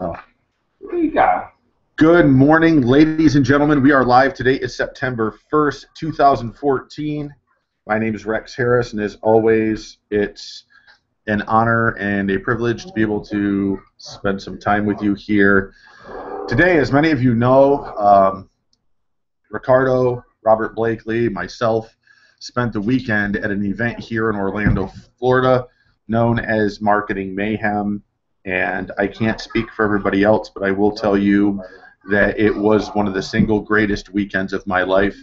Oh. What do you got? Good morning, ladies and gentlemen. We are live. Today is September 1st, 2014. My name is Rex Harris, and as always, it's an honor and a privilege to be able to spend some time with you here today. As many of you know, Ricardo, Robert Blakely, myself spent the weekend at an event here in Orlando, Florida, known as Marketing Mayhem. And I can't speak for everybody else, but I will tell you that it was one of the single greatest weekends of my life.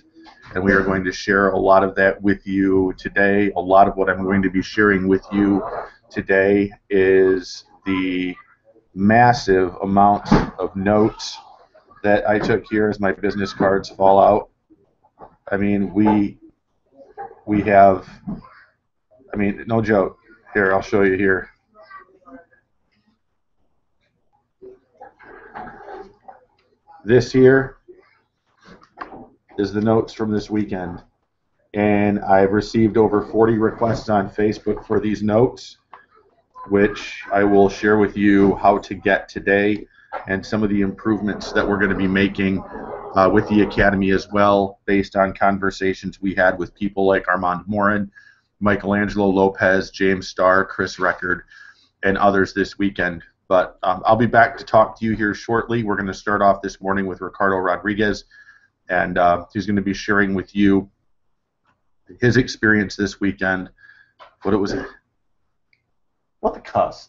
And we are going to share a lot of that with you today. A lot of what I'm going to be sharing with you today is the massive amount of notes that I took here as my business cards fall out. I mean, we have, I mean, no joke. Here, I'll show you here. This here is the notes from this weekend, and I've received over 40 requests on Facebook for these notes, which I will share with you how to get today and some of the improvements that we're going to be making with the Academy as well, based on conversations we had with people like Armand Morin, Michelangelo Lopez, James Starr, Chris Record, and others this weekend. But I'll be back to talk to you here shortly. We're going to start off this morning with Ricardo Rodriguez, and he's going to be sharing with you his experience this weekend. What the cuss?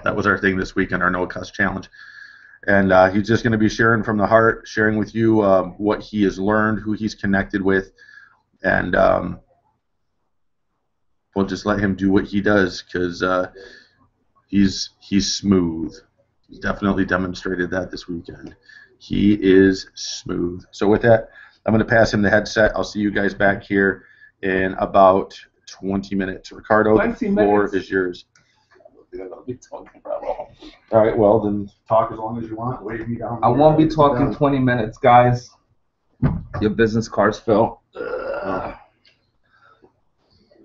That was our thing this weekend, our no cuss challenge. And he's just going to be sharing from the heart, sharing with you what he has learned, who he's connected with, and we'll just let him do what he does, because he's smooth. He's definitely demonstrated that this weekend. He is smooth. So with that, I'm going to pass him the headset. I'll see you guys back here in about 20 minutes. Ricardo, the floor is yours. I'll be talking for long. All right, well, then talk as long as you want. Wave me down. I won't be talking 20 minutes, guys. Your business cards fill.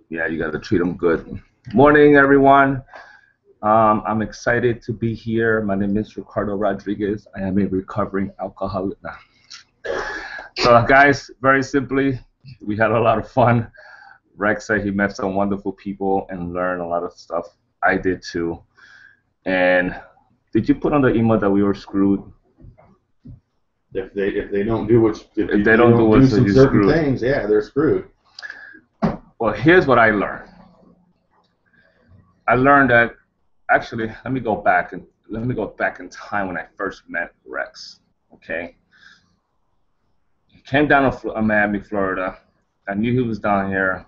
Yeah, you got to treat them good. Morning, everyone. I'm excited to be here. My name is Ricardo Rodriguez. I am a recovering alcoholic now. So, guys, very simply, we had a lot of fun. Rex said he met some wonderful people and learned a lot of stuff. I did too. And did you put on the email that we were screwed? If they don't do what if they don't do some certain things, yeah, they're screwed. Well, here's what I learned. I learned that actually, let me go back in time when I first met Rex. Okay, he came down to Miami, Florida. I knew he was down here,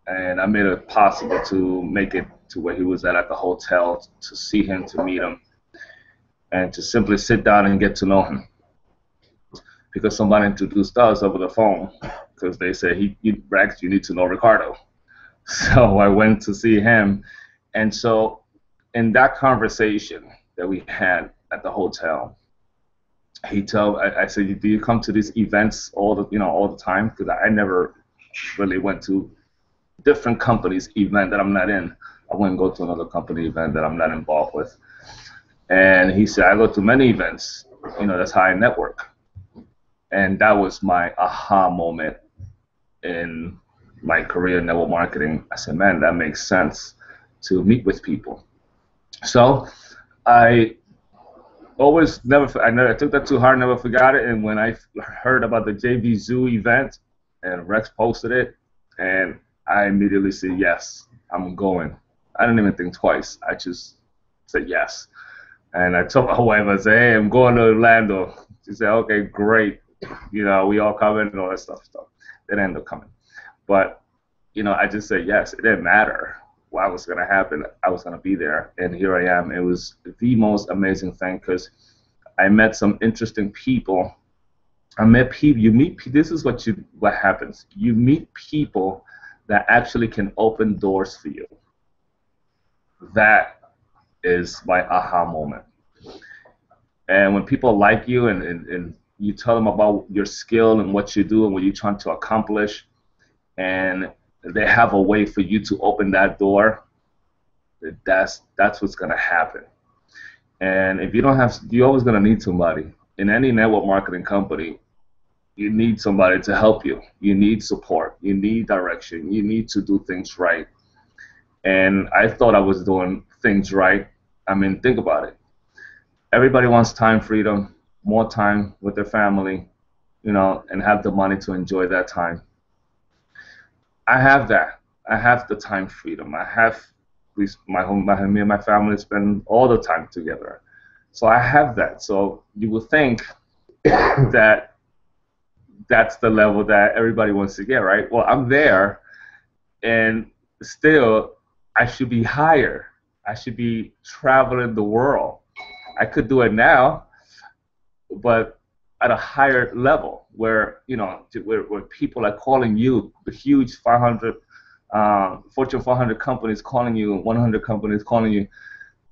and I made it possible to make it to where he was at the hotel, to see him, to meet him, and to simply sit down and get to know him. Because somebody introduced us over the phone, because they said, Rex, you need to know Ricardo. So I went to see him, and so in that conversation that we had at the hotel, I said, do you come to these events all the time? Because I never really went to different companies' event that I'm not in. I wouldn't go to another company event that I'm not involved with. And he said, I go to many events. That's how I network. And that was my aha moment in my career in network marketing. I said, man, that makes sense to meet with people. So I took that to heart, never forgot it. And when I heard about the JV Zoo event and Rex posted it, and I immediately said, yes, I'm going. I didn't even think twice. I just said yes. And I told my wife, I said, hey, I'm going to Orlando. She said, okay, great. We all coming and all that stuff. It ended up coming. But, I just said yes. It didn't matter what was going to happen. I was going to be there. And here I am. It was the most amazing thing, because I met some interesting people. I met people. This is what happens. You meet people that actually can open doors for you. That is my aha moment. And when people like you and you tell them about your skill and what you do and what you're trying to accomplish, and they have a way for you to open that door, that's what's going to happen. And if you don't have, you're always going to need somebody. In any network marketing company, you need somebody to help you. You need support. You need direction. You need to do things right. And I thought I was doing things right. I mean, think about it. Everybody wants time freedom, more time with their family, and have the money to enjoy that time. I have that. I have the time freedom. I have my home, me and my family spend all the time together. So I have that. So you would think that that's the level that everybody wants to get, right? Well, I'm there, and still I should be higher. I should be traveling the world. I could do it now, but at a higher level where where people are calling you, the huge 500 Fortune 400 companies calling you, 100 companies calling you,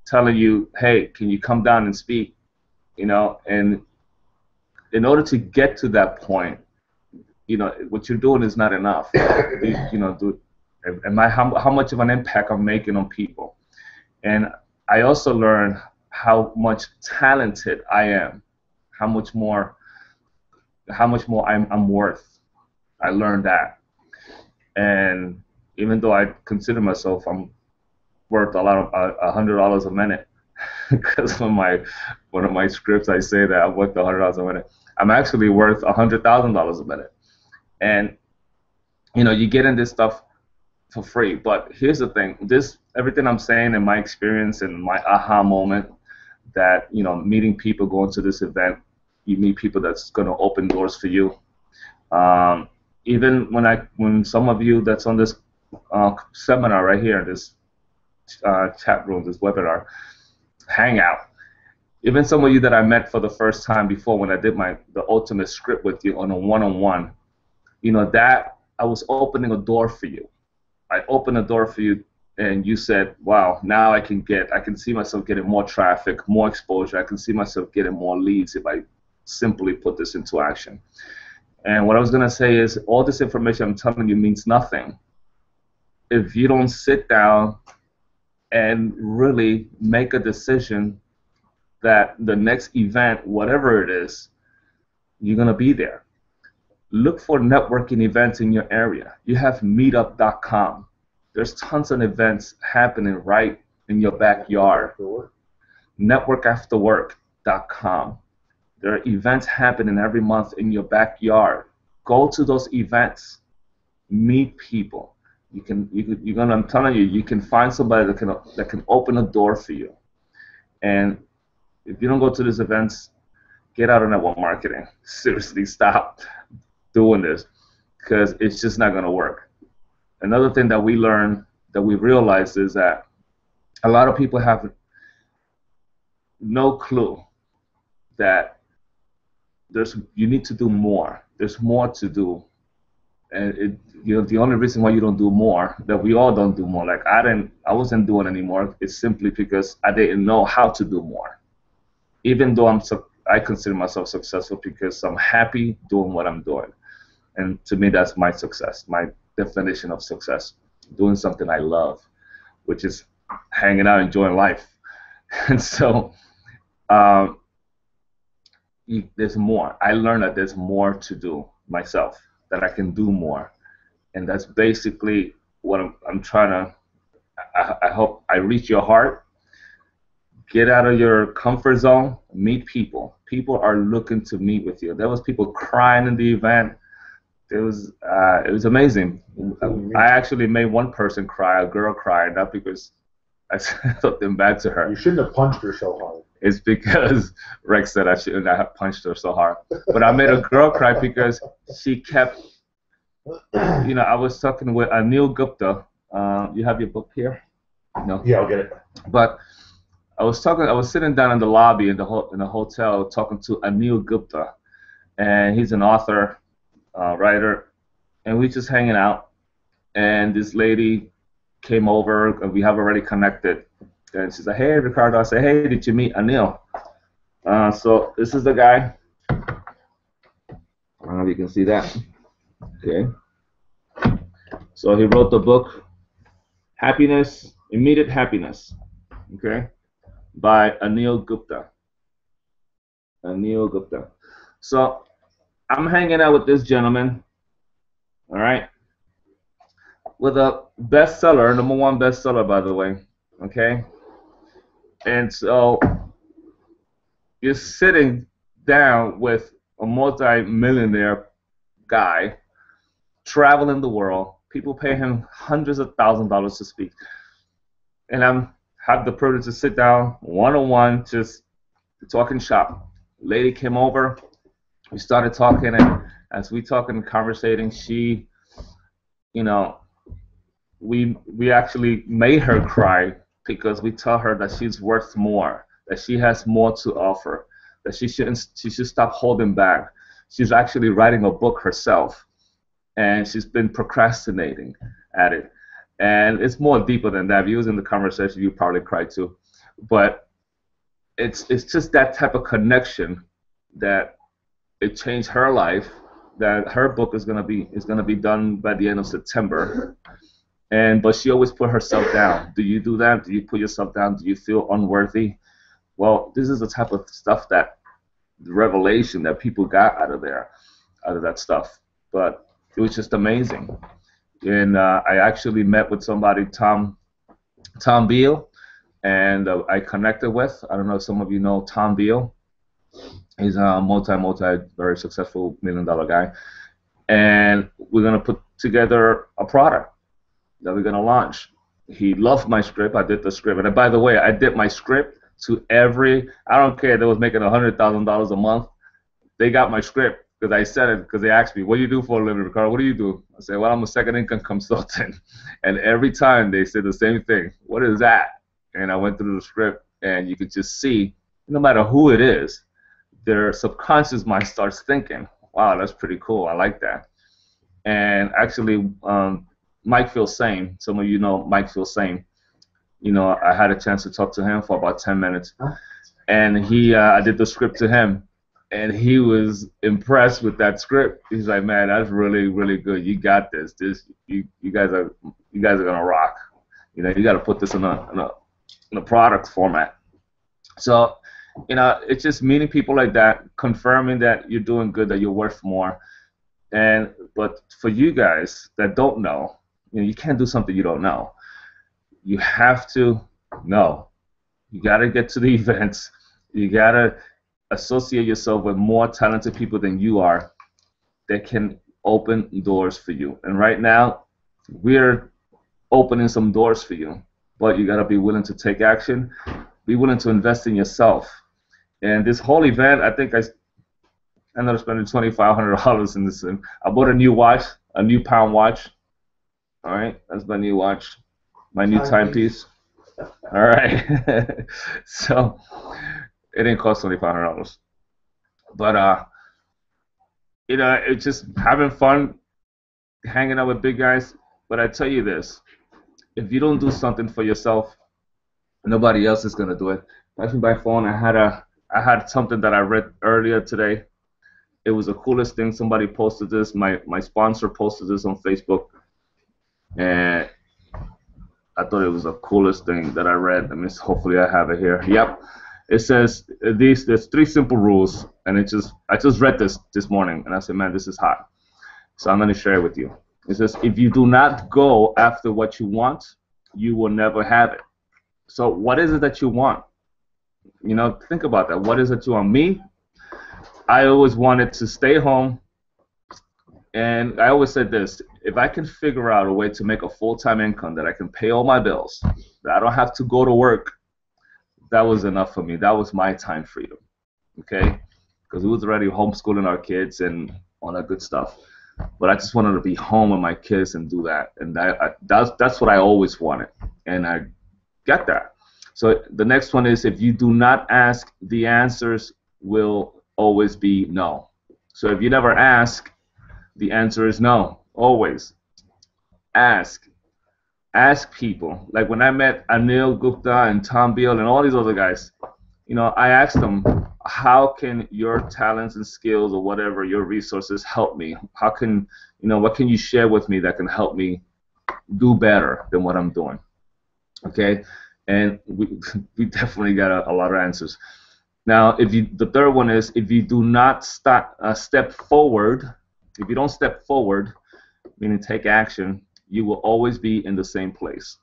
telling you, hey, can you come down and speak? And in order to get to that point, what you're doing is not enough. How much of an impact I'm making on people. And I also learned how much talented I am, how much more I'm worth. I learned that. And even though I consider myself I'm worth a lot of $100 a minute, because one of my scripts I say that I'm worth $100 a minute. I'm actually worth $100,000 a minute. And you get in this stuff for free. But here's the thing: everything I'm saying in my experience and my aha moment, that meeting people, going to this event, you meet people that's going to open doors for you. Even when some of you that's on this seminar right here, this chat room, this webinar, hangout, even some of you that I met for the first time before when I did the ultimate script with you on a one-on-one, that I was opening a door for you. I opened a door for you, and you said, wow, now I can see myself getting more traffic, more exposure. I can see myself getting more leads if I simply put this into action. And what I was going to say is, all this information I'm telling you means nothing if you don't sit down and really make a decision that the next event, whatever it is, you're going to be there. Look for networking events in your area. You have meetup.com. There's tons of events happening right in your backyard. Networkafterwork.com. There are events happening every month in your backyard. Go to those events. Meet people. I'm telling you, you can find somebody that can open a door for you. And if you don't go to these events, get out of network marketing. Seriously, stop doing this, because it's just not going to work. Another thing that we learned, that we realized, is that a lot of people have no clue that you need to do more. There's more to do. And the only reason why you don't do more, that we all don't do more, like I wasn't doing anymore, it's simply because I didn't know how to do more. Even though I consider myself successful because I'm happy doing what I'm doing. And to me, that's my success, my definition of success, doing something I love, which is hanging out, enjoying life. And so there's more. I learned that there's more to do myself, that I can do more. And that's basically what I'm trying to, I hope I reach your heart. Get out of your comfort zone, meet people. People are looking to meet with you. There was people crying in the event. It was amazing. I actually made one person cry, a girl cry, not because I said something bad to her. You shouldn't have punched her so hard. It's because Rex said I shouldn't have punched her so hard. But I made a girl cry because she kept, I was talking with Anil Gupta. You have your book here? No? Yeah, I'll get it. But I was sitting down in the lobby in the hotel talking to Anil Gupta, and he's an author, writer, and we just hanging out. And this lady came over, and we have already connected. And she said, "Hey, Ricardo." I said, "Hey, did you meet Anil?" So this is the guy. I don't know if you can see that. Okay. So he wrote the book, Happiness, Immediate Happiness. Okay. by Anil Gupta. Anil Gupta. So I'm hanging out with this gentleman, all right, with a bestseller, #1 bestseller, by the way, okay? And so you're sitting down with a multi-millionaire guy traveling the world. People pay him hundreds of thousands of dollars to speak. And I'm had the privilege to sit down one-on-one, just talking shop. Lady came over. We started talking, and as we talking and conversating, she, you know, we actually made her cry because we tell her that she's worth more, that she has more to offer, that she should stop holding back. She's actually writing a book herself, and she's been procrastinating at it. And it's more deeper than that. If you was in the conversation, you probably cry too. But it's just that type of connection that it changed her life. That her book is gonna be done by the end of September. But she always put herself down. Do you do that? Do you put yourself down? Do you feel unworthy? Well, this is the type of stuff that the revelation that people got out of that stuff. But it was just amazing. And I actually met with somebody, Tom Beal, and I connected with. I don't know if some of you know Tom Beal. He's a very successful $1 million guy. And we're going to put together a product that we're going to launch. He loved my script. I did the script. And by the way, I did my script to I don't care if they was making $100,000 a month. They got my script because I said it because they asked me, what do you do for a living, Ricardo? What do you do? I said, well, I'm a second income consultant. And every time they said the same thing. What is that? And I went through the script, and you could just see, no matter who it is, their subconscious mind starts thinking, wow, that's pretty cool. I like that. And actually, Mike feels same. Some of you know Mike feels same. You know, I had a chance to talk to him for about 10 minutes, and I did the script to him, and he was impressed with that script. He's like, man, that's really, really good. You got this. You guys are gonna rock. You know, you got to put this in a product format. So, you know, it's just meeting people like that, confirming that you're doing good, that you're worth more. But for you guys that don't know, you know, you can't do something you don't know. You have to know. You got to get to the events. You got to associate yourself with more talented people than you are that can open doors for you. And right now, we're opening some doors for you. But you got to be willing to take action. Be willing to invest in yourself. And this whole event, I think I ended up spending $2,500 in this. I bought a new watch, a new pound watch. All right, that's my new watch, my new timepiece. All right, so it didn't cost $2,500, but you know, it's just having fun, hanging out with big guys. But I tell you this: if you don't do something for yourself, nobody else is gonna do it. Actually, by phone, I had something that I read earlier today. It was the coolest thing. Somebody posted this. My sponsor posted this on Facebook. And I thought it was the coolest thing that I read. I mean, hopefully I have it here. Yep. It says there's 3 simple rules, and I just read this morning, and I said, man, this is hot. So I'm going to share it with you. It says, if you do not go after what you want, you will never have it. So what is it that you want? You know, think about that. What is it you want? Me, I always wanted to stay home. And I always said this: if I can figure out a way to make a full-time income that I can pay all my bills, that I don't have to go to work, that was enough for me. That was my time freedom, okay? Because we was already homeschooling our kids and all that good stuff. But I just wanted to be home with my kids and do that. And that's what I always wanted. And I got that. So the next one is, if you do not ask, the answers will always be no. So if you never ask, the answer is no, always. Ask people. Like when I met Anil Gupta and Tom Beal and all these other guys, you know, I asked them, how can your talents and skills or whatever, your resources help me? How can, you know, what can you share with me that can help me do better than what I'm doing? Okay? and we definitely got a lot of answers. Now, the third one is if you do not step forward, if you don't step forward, meaning take action, you will always be in the same place.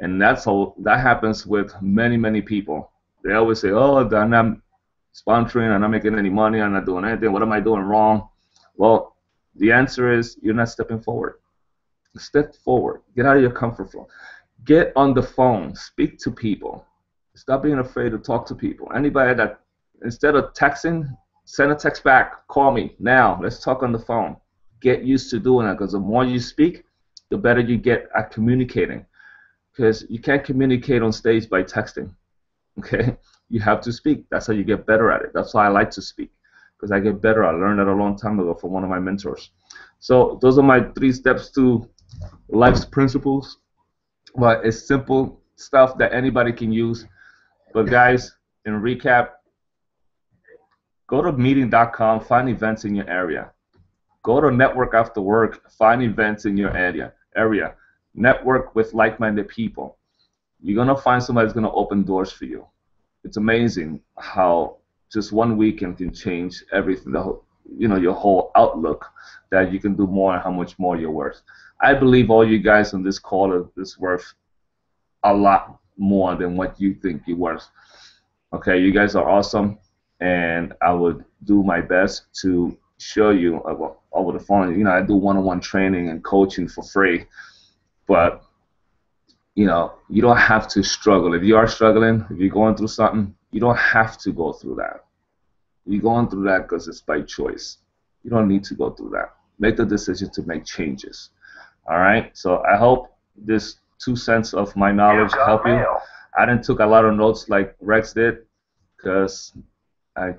And that happens with many people. They always say, "Oh, I'm not sponsoring, I'm not making any money, I'm not doing anything. What am I doing wrong?" Well, the answer is you're not stepping forward. Step forward. Get out of your comfort zone. Get on the phone. Speak to people. Stop being afraid to talk to people. Anybody that, instead of texting, send a text back. Call me now. Let's talk on the phone. Get used to doing that, because the more you speak, the better you get at communicating. Because you can't communicate on stage by texting. Okay? You have to speak. That's how you get better at it. That's why I like to speak, because I get better. I learned that a long time ago from one of my mentors. So those are my 3 steps to life's principles. But it's simple stuff that anybody can use. But guys, in recap, go to meeting.com, find events in your area. Go to Network After Work, find events in your area. Network with like-minded people. You're going to find somebody who's going to open doors for you. It's amazing how just one weekend can change everything, your whole outlook, that you can do more and how much more you're worth. I believe all you guys on this call is worth a lot more than what you think you're worth. Okay, you guys are awesome, and I would do my best to show you over the phone. I do one-on-one training and coaching for free, but you don't have to struggle. If you are struggling, if you're going through something, you don't have to go through that. You're going through that because it's by choice. You don't need to go through that. Make the decision to make changes. All right. So I hope this 2 cents of my knowledge help you. I didn't took a lot of notes like Rex did, because I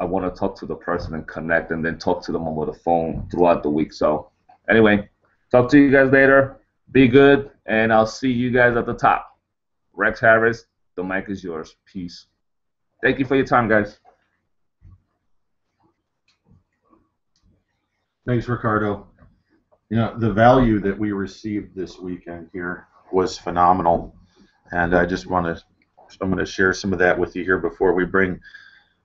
want to talk to the person and connect, and then talk to them over the phone throughout the week. So anyway, talk to you guys later. Be good, and I'll see you guys at the top. Rex Harris, the mic is yours. Peace. Thank you for your time, guys. Thanks, Ricardo. The value that we received this weekend here was phenomenal, and I'm going to share some of that with you here before we bring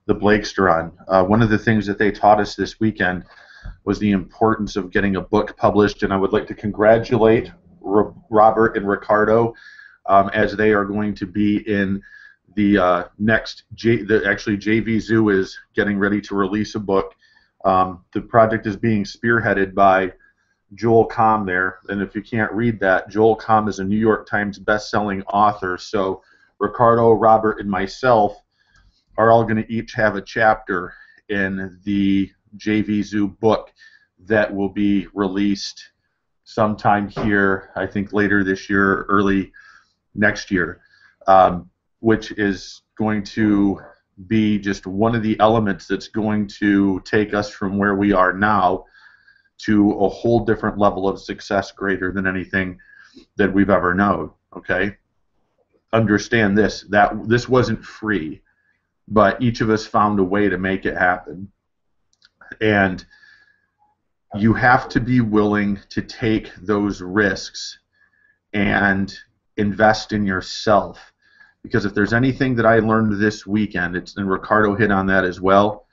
the Blakester on. One of the things that they taught us this weekend was the importance of getting a book published, and I would like to congratulate Robert and Ricardo as they are going to be in the next JV Zoo is getting ready to release a book. The project is being spearheaded by Joel Comm there, and if you can't read that, Joel Comm is a New York Times best-selling author. So Ricardo, Robert, and myself are all going to each have a chapter in the JV Zoo book that will be released sometime here, I think later this year, early next year, which is going to be just one of the elements that's going to take us from where we are now to a whole different level of success, greater than anything that we've ever known. Okay? Understand this, that this wasn't free, but each of us found a way to make it happen. And you have to be willing to take those risks and invest in yourself. Because if there's anything that I learned this weekend, and Ricardo hit on that as well,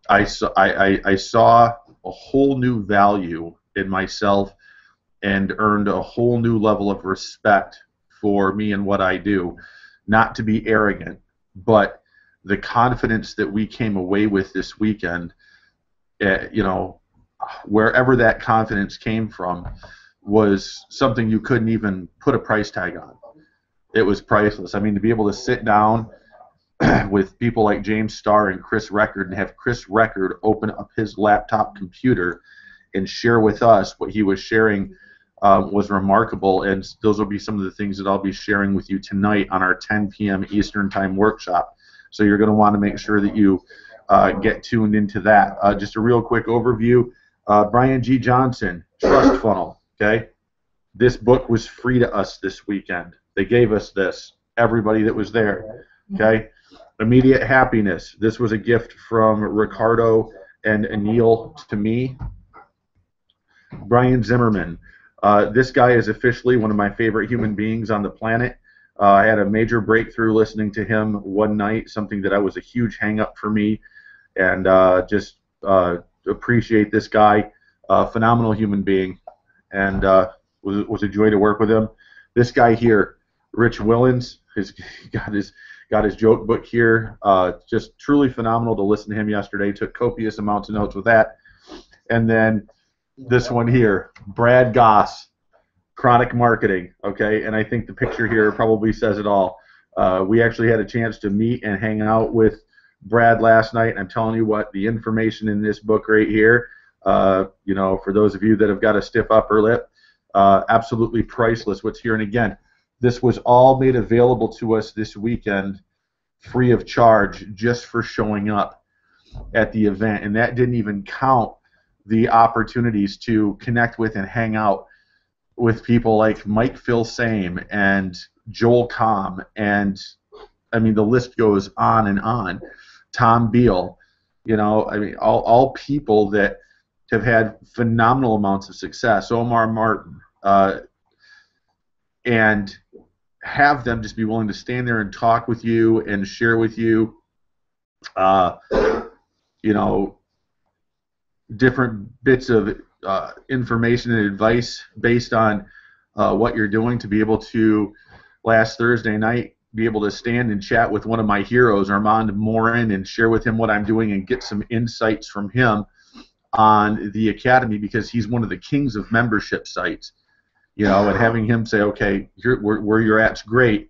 I saw a whole new value in myself and earned a whole new level of respect for me and what I do. Not to be arrogant, but the confidence that we came away with this weekend, wherever that confidence came from, was something you couldn't even put a price tag on. It was priceless. I mean, to be able to sit down with people like James Starr and Chris Record and have Chris Record open up his laptop computer and share with us what he was sharing was remarkable. And those will be some of the things that I'll be sharing with you tonight on our 10 p.m. Eastern Time workshop. So you're going to want to make sure that you get tuned into that. Just a real quick overview. Brian G. Johnson, Trust Funnel. Okay, this book was free to us this weekend. They gave us this, everybody that was there. Okay, Immediate Happiness. This was a gift from Ricardo and Anil to me. Brian Zimmerman, This guy is officially one of my favorite human beings on the planet. I had a major breakthrough listening to him one night, something that was a huge hang-up for me, and just appreciate this guy. Phenomenal human being, and was a joy to work with him. This guy here, Rich Willens, got his joke book here. Just truly phenomenal to listen to him yesterday. Took copious amounts of notes with that. And then this one here, Brad Goss, Chronic Marketing. Okay, and I think the picture here probably says it all. We actually had a chance to meet and hang out with Brad last night, and I'm telling you what, the information in this book right here, you know, for those of you that have got a stiff upper lip, absolutely priceless what's here. And again, this was all made available to us this weekend free of charge just for showing up at the event, and that didn't even count the opportunities to connect with and hang out with people like Mike Filsame and Joel Comm, and I mean the list goes on and on. Tom Beal, you know, I mean all people that have had phenomenal amounts of success. Omar Martin, and have them just be willing to stand there and talk with you and share with you, you know, different bits of information and advice based on what you're doing, to be able to, last Thursday night, be able to stand and chat with one of my heroes, Armand Morin, and share with him what I'm doing and get some insights from him on the Academy, because he's one of the kings of membership sites, you know, and having him say, okay, where you're at's great,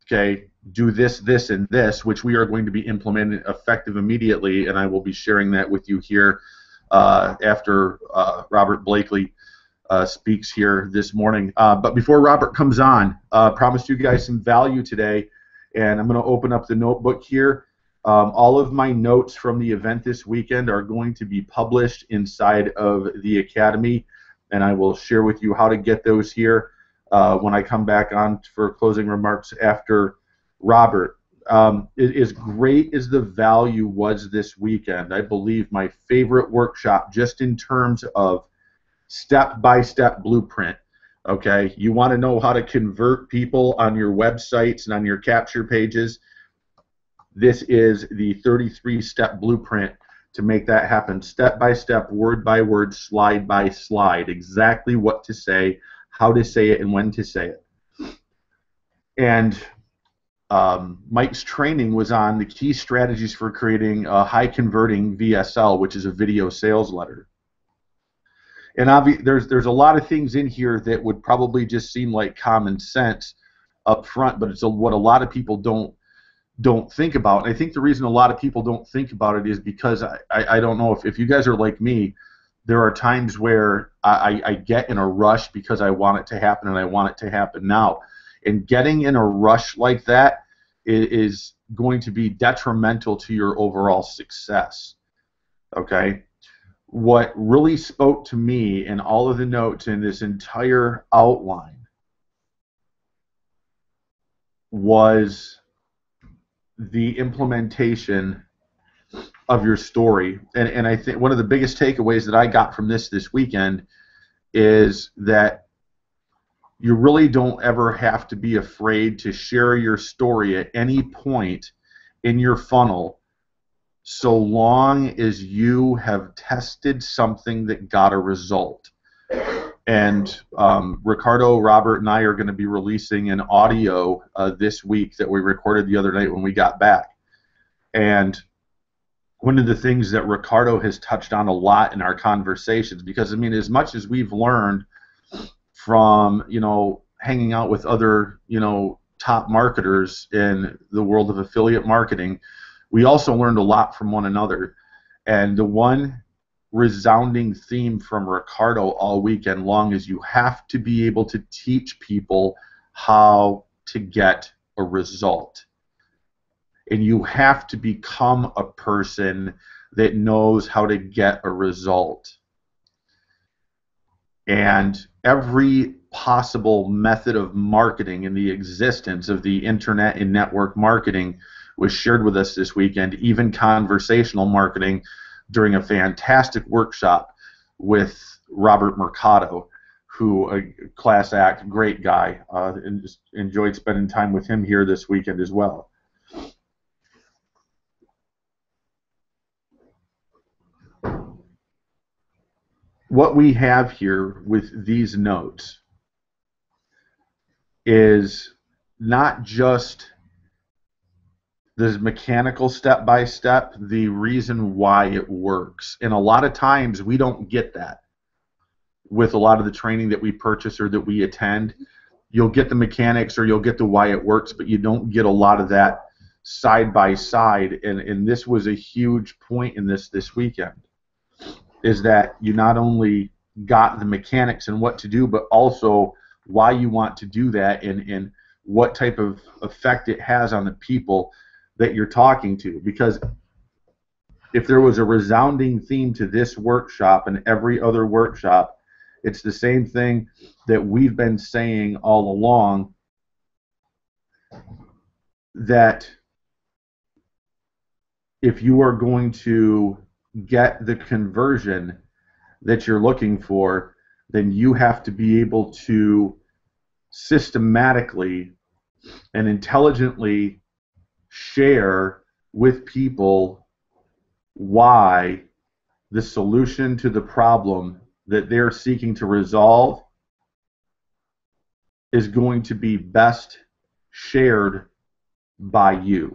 okay, do this, this, and this, which we are going to be implementing effective immediately, and I will be sharing that with you here after Robert Blakely speaks here this morning. But before Robert comes on, promised you guys some value today, and I'm going to open up the notebook here. All of my notes from the event this weekend are going to be published inside of the Academy, and I will share with you how to get those here when I come back on for closing remarks after Robert. As great as the value was this weekend, I believe my favorite workshop, just in terms of step-by-step blueprint. Okay, you want to know how to convert people on your websites and on your capture pages. This is the 33-step blueprint to make that happen, step by step, word by word, slide by slide, exactly what to say, how to say it, and when to say it. And Mike's training was on the key strategies for creating a high-converting VSL, which is a video sales letter. And there's a lot of things in here that would probably just seem like common sense up front, but it's what a lot of people don't think about. And I think the reason a lot of people don't think about it is because I don't know if you guys are like me, there are times where I get in a rush because I want it to happen, and I want it to happen now. And getting in a rush like that is going to be detrimental to your overall success. Okay? What really spoke to me in all of the notes in this entire outline was the implementation of your story. And I think one of the biggest takeaways that I got from this weekend is that you really don't ever have to be afraid to share your story at any point in your funnel, so long as you have tested something that got a result. And Ricardo, Robert, and I are going to be releasing an audio this week that we recorded the other night when we got back. And one of the things that Ricardo has touched on a lot in our conversations, because, I mean, as much as we've learned from, you know, hanging out with other, you know, top marketers in the world of affiliate marketing, we also learned a lot from one another. And the one resounding theme from Ricardo all weekend long is you have to be able to teach people how to get a result. And you have to become a person that knows how to get a result. And every possible method of marketing in the existence of the internet and network marketing was shared with us this weekend, even conversational marketing, during a fantastic workshop with Robert Mercado, who a class act, great guy, and just enjoyed spending time with him here this weekend as well. What we have here with these notes is not just the mechanical step-by-step, the reason why it works. And a lot of times we don't get that with a lot of the training that we purchase or that we attend. You'll get the mechanics or you'll get the why it works, but you don't get a lot of that side by side. And this was a huge point in this weekend, is that you not only got the mechanics and what to do, but also why you want to do that and what type of effect it has on the people that you're talking to. Because if there was a resounding theme to this workshop and every other workshop, it's the same thing that we've been saying all along, that if you are going to get the conversion that you're looking for, then you have to be able to systematically and intelligently share with people why the solution to the problem that they're seeking to resolve is going to be best shared by you.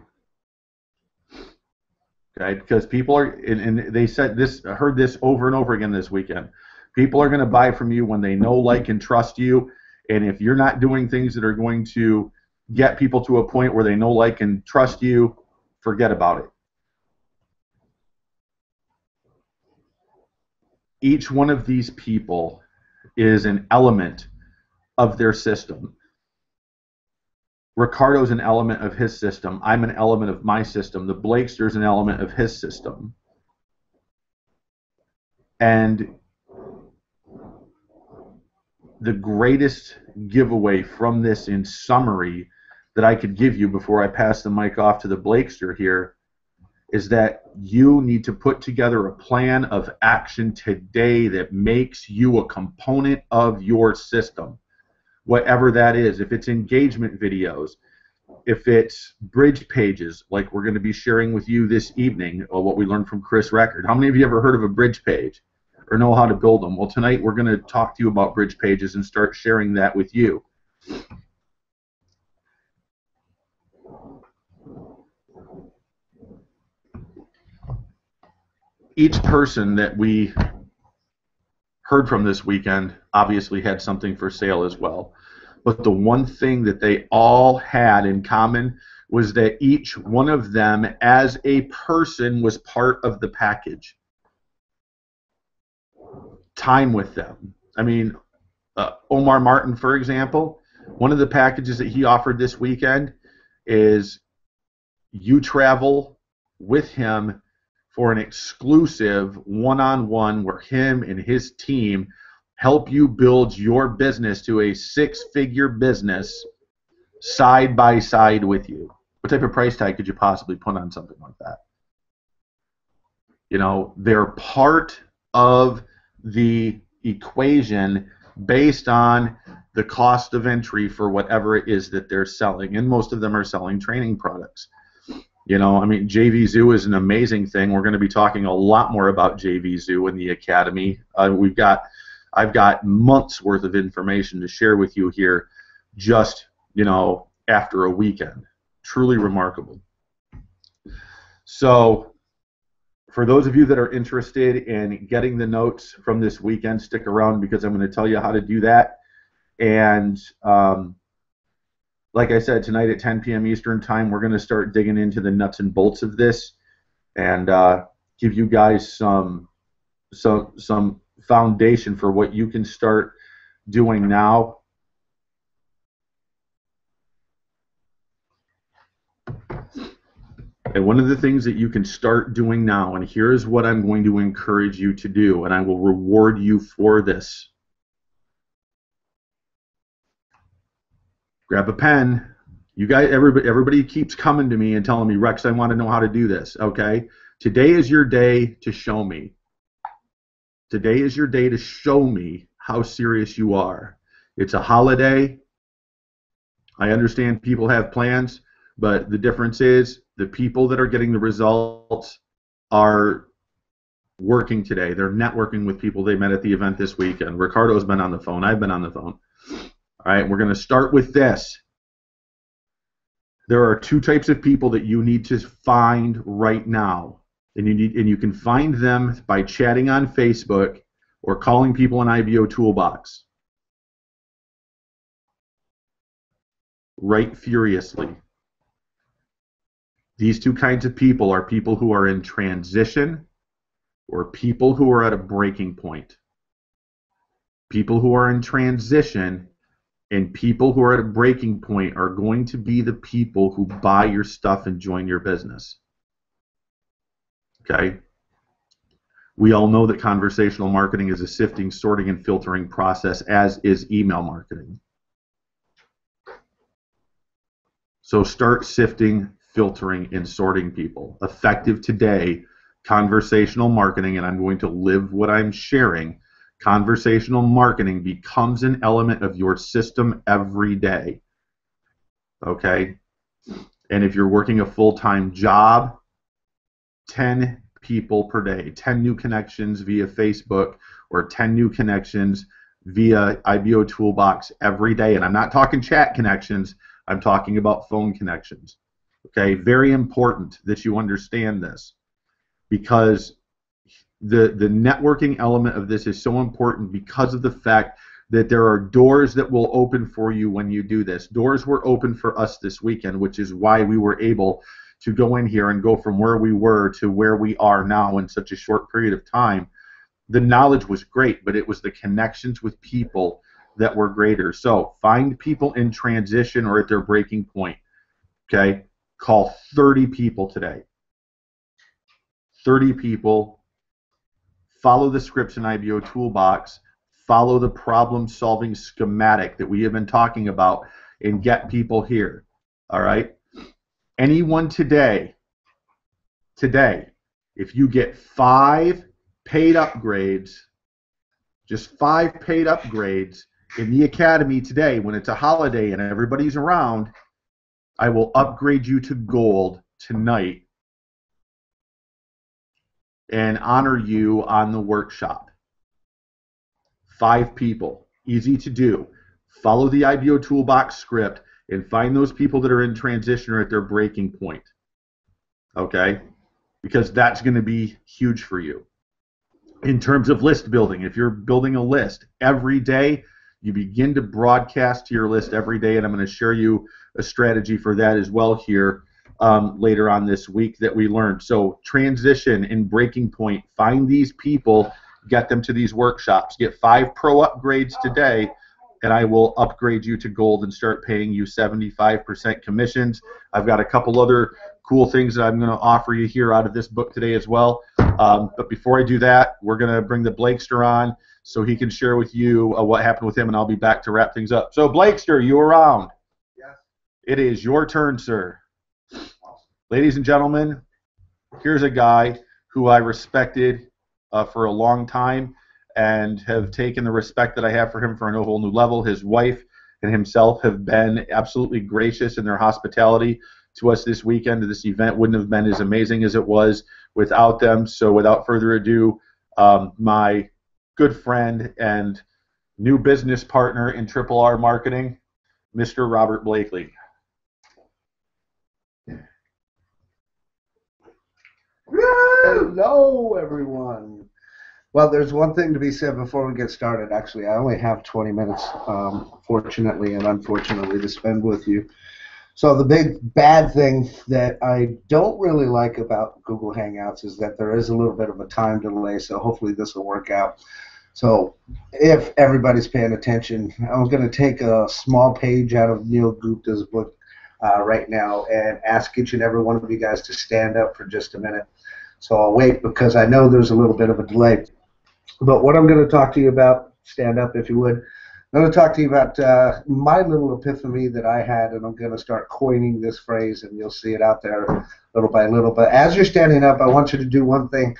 Okay, because people are, and they said this, I heard this over and over again this weekend. People are going to buy from you when they know, like, and trust you. And if you're not doing things that are going to get people to a point where they know, like, and trust you, forget about it. Each one of these people is an element of their system. Ricardo's an element of his system. I'm an element of my system. The Blakester's an element of his system. And the greatest giveaway from this in summary that I could give you before I pass the mic off to the Blakester here is that you need to put together a plan of action today that makes you a component of your system, whatever that is. If it's engagement videos, if it's bridge pages, like we're going to be sharing with you this evening, or what we learned from Chris Record. How many of you ever heard of a bridge page or know how to build them? Well, tonight we're going to talk to you about bridge pages and start sharing that with you. Each person that we heard from this weekend obviously had something for sale as well. But the one thing that they all had in common was that each one of them as a person was part of the package. Time with them. I mean, Omar Martin, for example, one of the packages that he offered this weekend is you travel with him for an exclusive one-on-one where him and his team help you build your business to a six-figure business side by side with you. What type of price tag could you possibly put on something like that? You know, they're part of the equation based on the cost of entry for whatever it is that they're selling, and most of them are selling training products. You know, I mean, JV Zoo is an amazing thing. We're going to be talking a lot more about JV Zoo in the Academy. I've got months worth of information to share with you here just, you know, after a weekend. Truly remarkable. So for those of you that are interested in getting the notes from this weekend, stick around because I'm going to tell you how to do that. And like I said, tonight at 10 p.m. Eastern Time, we're going to start digging into the nuts and bolts of this and give you guys some foundation for what you can start doing now. And one of the things that you can start doing now, and here's what I'm going to encourage you to do, and I will reward you for this. Grab a pen. You guys, everybody keeps coming to me and telling me, Rex, I want to know how to do this. Okay? Today is your day to show me. Today is your day to show me how serious you are. It's a holiday. I understand people have plans, but the difference is the people that are getting the results are working today. They're networking with people they met at the event this weekend. Ricardo's been on the phone. I've been on the phone. All right, we're going to start with this. There are two types of people that you need to find right now, and you can find them by chatting on Facebook or calling people in IBO Toolbox. Write furiously. These two kinds of people are people who are in transition or people who are at a breaking point. People who are in transition and people who are at a breaking point are going to be the people who buy your stuff and join your business. Okay? We all know that conversational marketing is a sifting, sorting, and filtering process, as is email marketing. So start sifting, filtering, and sorting people. Effective today, conversational marketing, and I'm going to live what I'm sharing, conversational marketing becomes an element of your system every day. Okay? And if you're working a full-time job, 10 people per day, 10 new connections via Facebook or 10 new connections via IBO Toolbox every day. And I'm not talking chat connections, I'm talking about phone connections. Okay? Very important that you understand this, because the networking element of this is so important because of the fact that there are doors that will open for you when you do this. Doors were open for us this weekend, which is why we were able to go in here and go from where we were to where we are now in such a short period of time. The knowledge was great, but it was the connections with people that were greater. So find people in transition or at their breaking point. Okay? Call 30 people today. 30 people. Follow the scripts in IBO Toolbox. Follow the problem-solving schematic that we have been talking about and get people here. All right? Anyone today, if you get 5 paid upgrades, just 5 paid upgrades in the academy today when it's a holiday and everybody's around, I will upgrade you to gold tonight and honor you on the workshop. 5 people. Easy to do. Follow the IBO Toolbox script and find those people that are in transition or at their breaking point. Okay? Because that's going to be huge for you. In terms of list building, if you're building a list every day, you begin to broadcast to your list every day, and I'm going to share you a strategy for that as well here later on this week that we learned. So transition and breaking point, find these people, get them to these workshops, get 5 pro upgrades today, and I will upgrade you to gold and start paying you 75% commissions. I've got a couple other cool things that I'm going to offer you here out of this book today as well. But before I do that, we're going to bring the Blakester on so he can share with you what happened with him, and I'll be back to wrap things up. So Blakester, you around? Yes. It is your turn, sir. Ladies and gentlemen, here's a guy who I respected for a long time and have taken the respect that I have for him for a whole new level. His wife and himself have been absolutely gracious in their hospitality to us this weekend. This event wouldn't have been as amazing as it was without them. So without further ado, my good friend and new business partner in Triple R Marketing, Mr. Robert Blakely. Hello, everyone. Well, there's one thing to be said before we get started. Actually, I only have 20 minutes, fortunately and unfortunately, to spend with you. So the big bad thing that I don't really like about Google Hangouts is that there is a little bit of a time delay, so hopefully this will work out. So if everybody's paying attention, I'm going to take a small page out of Neil Gupta's book right now and ask each and every one of you guys to stand up for just a minute. So I'll wait because I know there's a little bit of a delay. But what I'm going to talk to you about, stand up if you would, I'm going to talk to you about my little epiphany that I had, and I'm going to start coining this phrase, and you'll see it out there little by little. But as you're standing up, I want you to do one thing.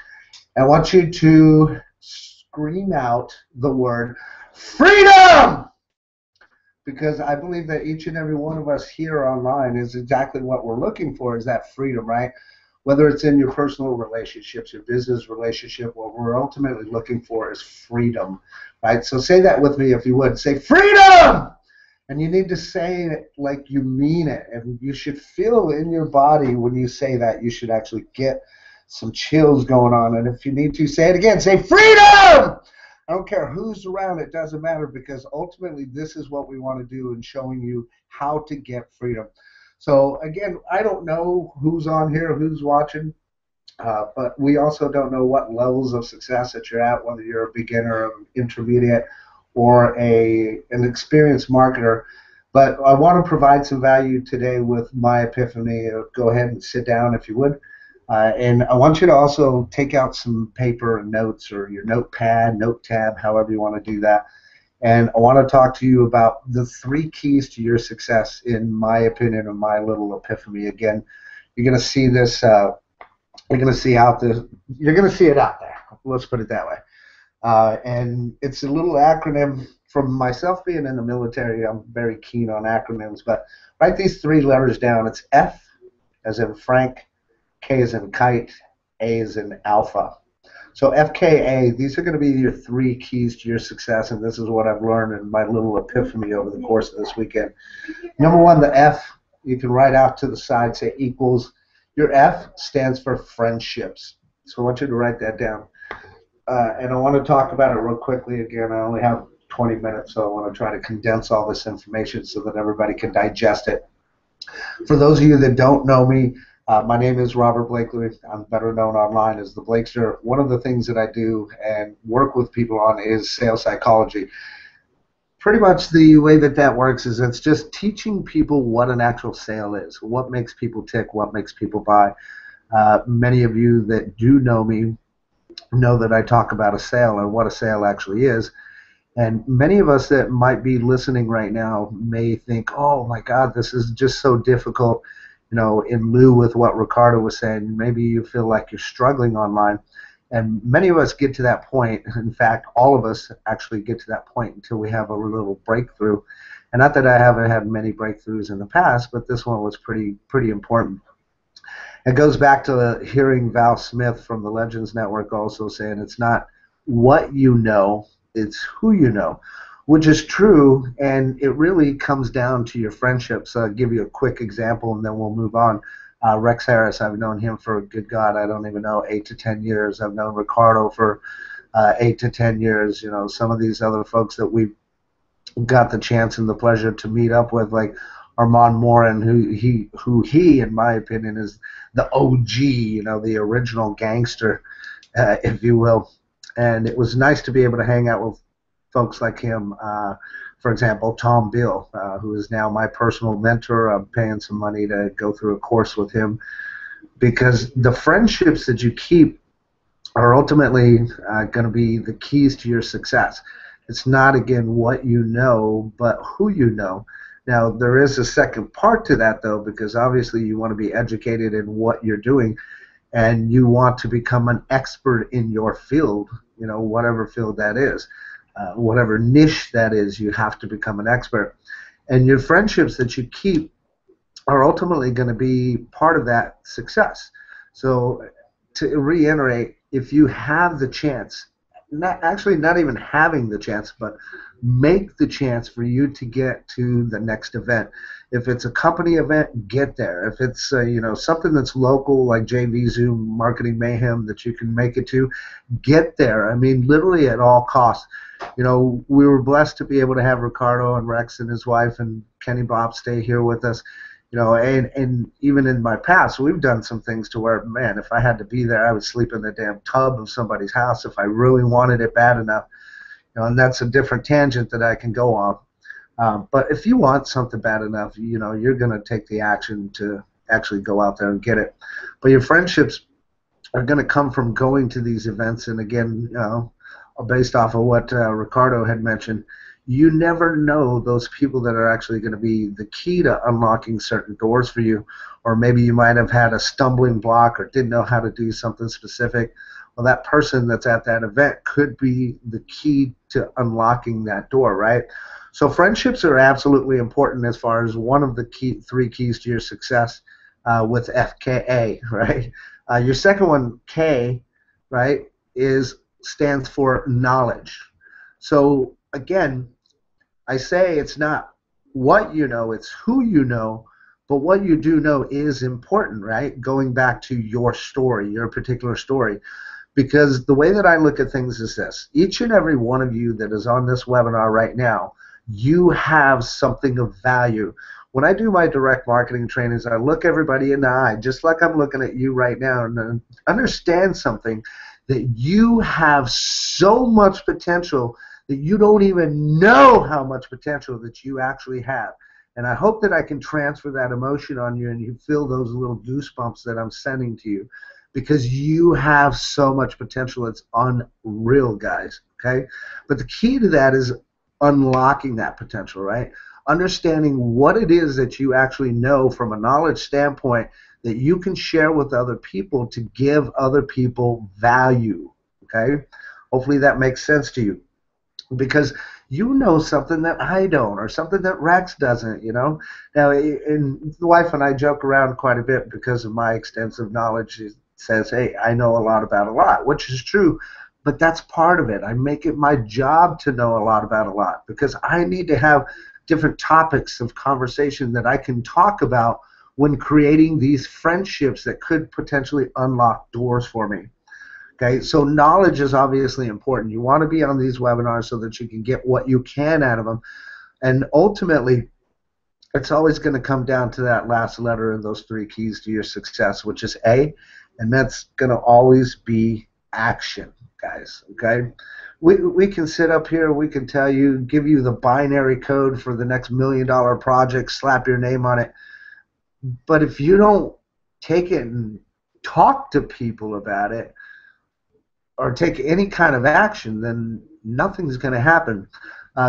I want you to scream out the word freedom! Because I believe that each and every one of us here online is exactly what we're looking for, is that freedom, right? Whether it's in your personal relationships, your business relationship, what we're ultimately looking for is freedom, right? So say that with me if you would. Say freedom! And you need to say it like you mean it. And you should feel in your body when you say that. You should actually get some chills going on. And if you need to, say it again. Say freedom! I don't care who's around, it doesn't matter, because ultimately this is what we want to do in showing you how to get freedom. So again, I don't know who's on here, who's watching, but we also don't know what levels of success that you're at, whether you're a beginner, intermediate, or an experienced marketer. But I want to provide some value today with my epiphany. Go ahead and sit down if you would. And I want you to also take out some paper and notes, or your notepad, note tab, however you want to do that. And I want to talk to you about the 3 keys to your success, in my opinion, and my little epiphany. Again, you're going to see this. You're going to see You're going to see it out there. Let's put it that way. And it's a little acronym. From myself being in the military, I'm very keen on acronyms. But write these 3 letters down. It's F as in Frank, K as in kite, A as in alpha. So FKA, these are going to be your 3 keys to your success, and this is what I've learned in my little epiphany over the course of this weekend. Number 1, the F, you can write out to the side, say equals. Your F stands for friendships. So I want you to write that down. And I want to talk about it real quickly. Again, I only have 20 minutes, so I want to try to condense all this information so that everybody can digest it. For those of you that don't know me, my name is Robert Blakely. I'm better known online as the Blakester. One of the things that I do and work with people on is sales psychology. Pretty much the way that that works is it's just teaching people what an actual sale is, what makes people tick, what makes people buy. Many of you that do know me know that I talk about a sale and what a sale actually is. And many of us that might be listening right now may think, oh my God, this is just so difficult. You know, in lieu with what Ricardo was saying, maybe you feel like you're struggling online. And many of us get to that point. In fact, all of us actually get to that point until we have a little breakthrough. And not that I haven't had many breakthroughs in the past, but this one was pretty important. It goes back to hearing Val Smith from the Legends Network also saying it's not what you know, it's who you know, which is true, and it really comes down to your friendships. I'll give you a quick example, and then we'll move on. Rex Harris, I've known him for, good God, I don't even know, 8 to 10 years. I've known Ricardo for 8 to 10 years. You know, some of these other folks that we've got the chance and the pleasure to meet up with, like Armand Morin, who he, in my opinion, is the OG, you know, the original gangster, if you will. And it was nice to be able to hang out with folks like him. For example, Tom Bill, who is now my personal mentor. I'm paying some money to go through a course with him, because the friendships that you keep are ultimately going to be the keys to your success. It's not, again, what you know, but who you know. Now, there is a second part to that, though, because obviously you want to be educated in what you're doing, and you want to become an expert in your field, you know, whatever field that is. Whatever niche that is, you have to become an expert. And your friendships that you keep are ultimately going to be part of that success. So to reiterate, if you have the chance, not even having the chance, but make the chance for you to get to the next event. If it's a company event, get there. If it's you know, something that's local like JV Zoom Marketing Mayhem that you can make it to, get there. I mean, literally at all costs. You know, we were blessed to be able to have Ricardo and Rex and his wife and Kenny Bob stay here with us. You know, and even in my past, we've done some things to where, man, if I had to be there, I would sleep in the damn tub of somebody's house if I really wanted it bad enough. You know, and that's a different tangent that I can go on. But if you want something bad enough, you know, you're going to take the action to actually go out there and get it. But your friendships are going to come from going to these events. And again, you know, based off of what Ricardo had mentioned, you never know those people that are actually going to be the key to unlocking certain doors for you. Or maybe you might have had a stumbling block or didn't know how to do something specific. well, that person that's at that event could be the key to unlocking that door, right? So friendships are absolutely important as far as one of the three keys to your success with FKA, right? Your second one, K, right, stands for knowledge. So again, I say it's not what you know, it's who you know, but what you do know is important, right? Going back to your story, your particular story. Because the way that I look at things is this: each and every one of you that is on this webinar right now, you have something of value. When I do my direct marketing trainings, I look everybody in the eye, just like I'm looking at you right now, and understand something, that you have so much potential that you don't even know how much potential that you actually have. And I hope that I can transfer that emotion on you and you feel those little goosebumps that I'm sending to you, because you have so much potential. It's unreal, guys, okay? But the key to that is unlocking that potential, right? Understanding what it is that you actually know from a knowledge standpoint that you can share with other people to give other people value, okay? Hopefully that makes sense to you, because you know something that I don't, or something that Rex doesn't, you know? Now, and the wife and I joke around quite a bit because of my extensive knowledge. She says, hey, I know a lot about a lot, which is true, but that's part of it. I make it my job to know a lot about a lot, because I need to have different topics of conversation that I can talk about when creating these friendships that could potentially unlock doors for me. Okay, so knowledge is obviously important. You want to be on these webinars so that you can get what you can out of them. And ultimately, it's always going to come down to that last letter in those three keys to your success, which is A, and that's going to always be action, guys, okay? We can sit up here, we can tell you, give you the binary code for the next $1 million project, slap your name on it, but if you don't take it and talk to people about it, or take any kind of action, then nothing's going to happen.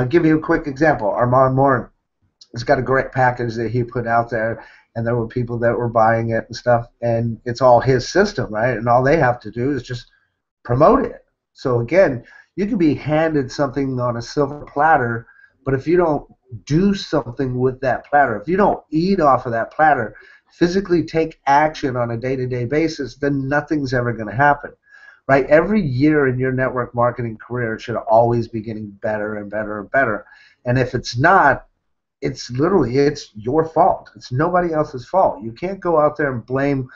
Give you a quick example. Armand Morin has got a great package that he put out there, and there were people that were buying it and stuff, and it's all his system, right? And all they have to do is just promote it. So again, you can be handed something on a silver platter, but if you don't do something with that platter, if you don't eat off of that platter, physically take action on a day-to-day basis, then nothing's ever going to happen. Right? Every year in your network marketing career, it should always be getting better and better and better. And if it's not, it's your fault. It's nobody else's fault. You can't go out there and blame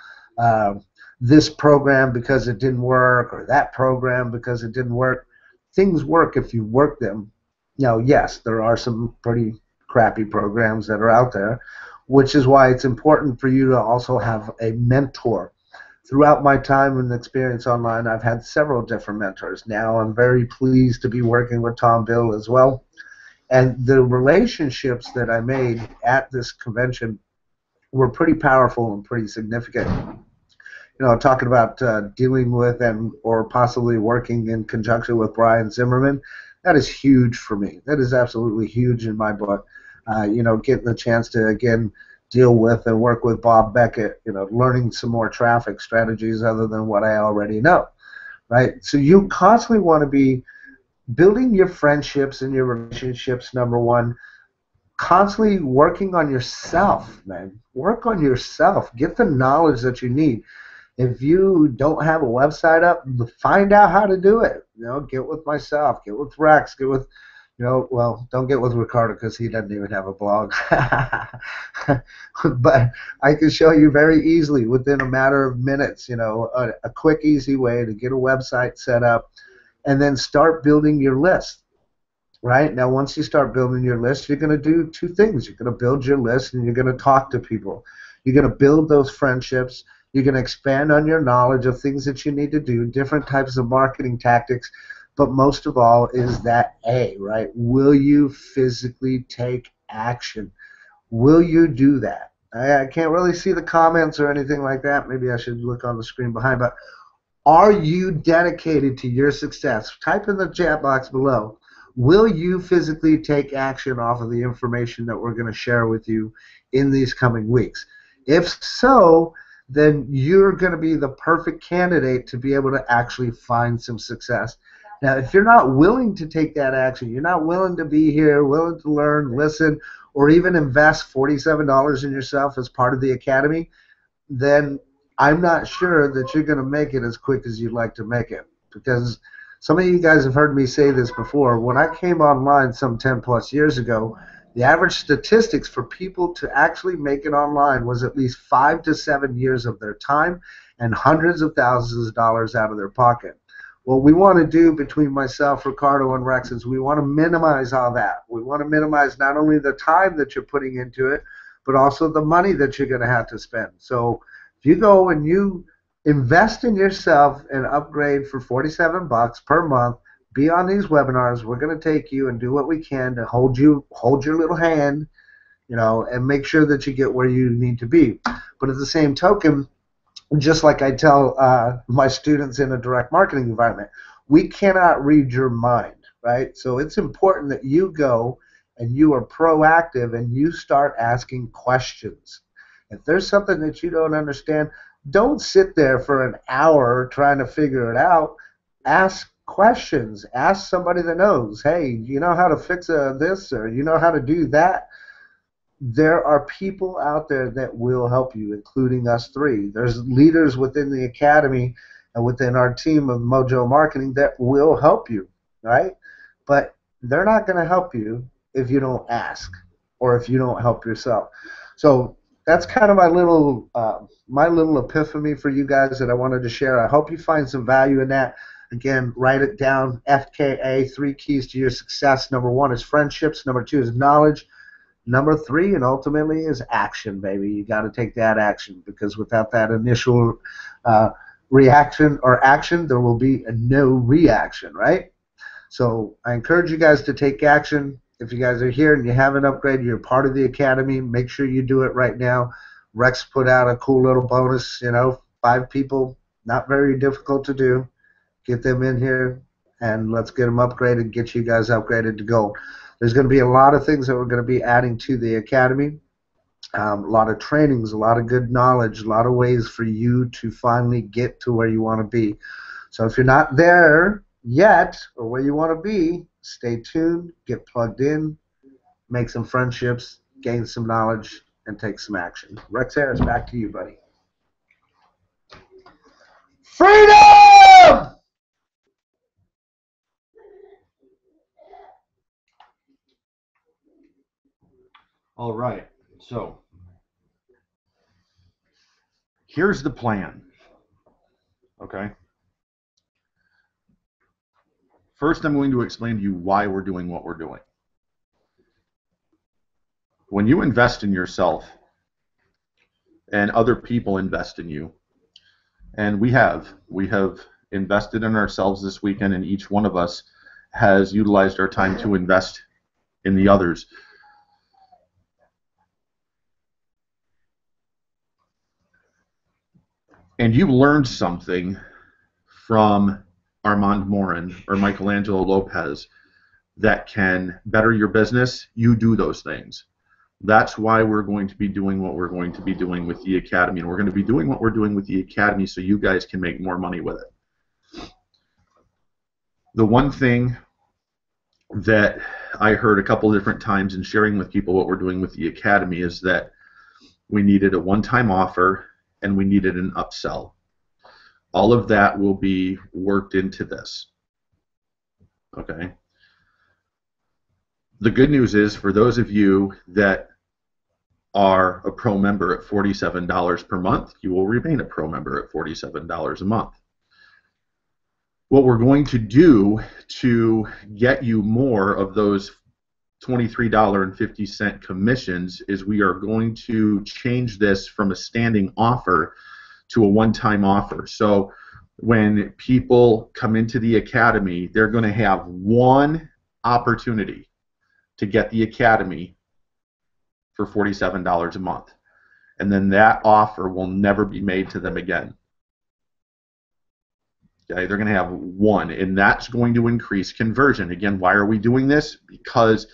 this program because it didn't work, or that program because it didn't work. Things work if you work them. Now, yes, there are some pretty crappy programs that are out there, which is why it's important for you to also have a mentor. Throughout my time and experience online, I've had several different mentors. Now I'm very pleased to be working with Tom Bill as well. And the relationships that I made at this convention were pretty powerful and pretty significant. You know, talking about dealing with or possibly working in conjunction with Brian Zimmerman, that is huge for me. That is absolutely huge in my book. You know, getting the chance to, again, deal with and work with Bob Beckett, you know, learning some more traffic strategies other than what I already know, right? So you constantly want to be building your friendships and your relationships, number one, constantly working on yourself, man. Work on yourself. Get the knowledge that you need. If you don't have a website up, find out how to do it. You know, get with myself, get with Rex, get with, you know, well, don't get with Ricardo because he doesn't even have a blog. But I can show you very easily within a matter of minutes, you know, a quick, easy way to get a website set up and then start building your list. Right? Now, once you start building your list, you're going to do two things. You're going to build your list and you're going to talk to people. You're going to build those friendships. You're going to expand on your knowledge of things that you need to do, different types of marketing tactics. But most of all is that A, right? Will you physically take action? Will you do that? I can't really see the comments or anything like that. Maybe I should look on the screen behind. But are you dedicated to your success? Type in the chat box below. Will you physically take action off of the information that we're going to share with you in these coming weeks? If so, then you're going to be the perfect candidate to be able to actually find some success. Now, if you're not willing to take that action, you're not willing to be here, willing to learn, listen, or even invest $47 in yourself as part of the academy, then I'm not sure that you're going to make it as quick as you'd like to make it. Because some of you guys have heard me say this before. When I came online some 10 plus years ago, the average statistics for people to actually make it online was at least 5 to 7 years of their time and hundreds of thousands of dollars out of their pocket. What we want to do between myself, Ricardo, and Rex is we want to minimize all that. We want to minimize not only the time that you're putting into it, but also the money that you're going to have to spend. So if you go and you invest in yourself and upgrade for $47 per month, be on these webinars. We're going to take you and do what we can to hold your little hand, and make sure that you get where you need to be. But at the same token, just like I tell my students in a direct marketing environment, we cannot read your mind, right? So it's important that you go and you are proactive and you start asking questions. If there's something that you don't understand, don't sit there for an hour trying to figure it out. Ask questions. Ask somebody that knows. Hey, you know how to fix this, or you know how to do that? There are people out there that will help you, including us three. There's leaders within the academy and within our team of Mojo Marketing that will help you, right? But they're not going to help you if you don't ask or if you don't help yourself. So that's kind of my little epiphany for you guys that I wanted to share. I hope you find some value in that. Again, write it down. FKA, 3 keys to your success. Number 1 is friendships. Number 2 is knowledge. Number 3, and ultimately, is action, baby. You got to take that action, because without that initial reaction or action, there will be no reaction, right? So I encourage you guys to take action. If you guys are here and you haven't upgraded, you're part of the academy, make sure you do it right now. Rex put out a cool little bonus, 5 people, not very difficult to do. Get them in here, and let's get them upgraded, get you guys upgraded to gold. There's going to be a lot of things that we're going to be adding to the academy, a lot of trainings, a lot of good knowledge, a lot of ways for you to finally get to where you want to be. So if you're not there yet or where you want to be, stay tuned, get plugged in, make some friendships, gain some knowledge, and take some action. Rex Harris, back to you, buddy. Freedom! All right, so here's the plan, okay? First, I'm going to explain to you why we're doing what we're doing. When you invest in yourself and other people invest in you, and we have invested in ourselves this weekend, and each one of us has utilized our time to invest in the others. And you learned something from Armand Morin or Michelangelo Lopez that can better your business, you do those things. That's why we're going to be doing what we're going to be doing with the academy, and we're going to be doing what we're doing with the academy so you guys can make more money with it. The one thing that I heard a couple different times in sharing with people what we're doing with the academy is that we needed a one-time offer and we needed an upsell. All of that will be worked into this. Okay. The good news is, for those of you that are a pro member at $47 per month, you will remain a pro member at $47 a month. What we're going to do to get you more of those $23.50 commissions is we are going to change this from a standing offer to a one-time offer. So when people come into the academy, they're going to have one opportunity to get the academy for $47 a month, and then that offer will never be made to them again. Okay, they're going to have one, and that's going to increase conversion. Again, why are we doing this? Because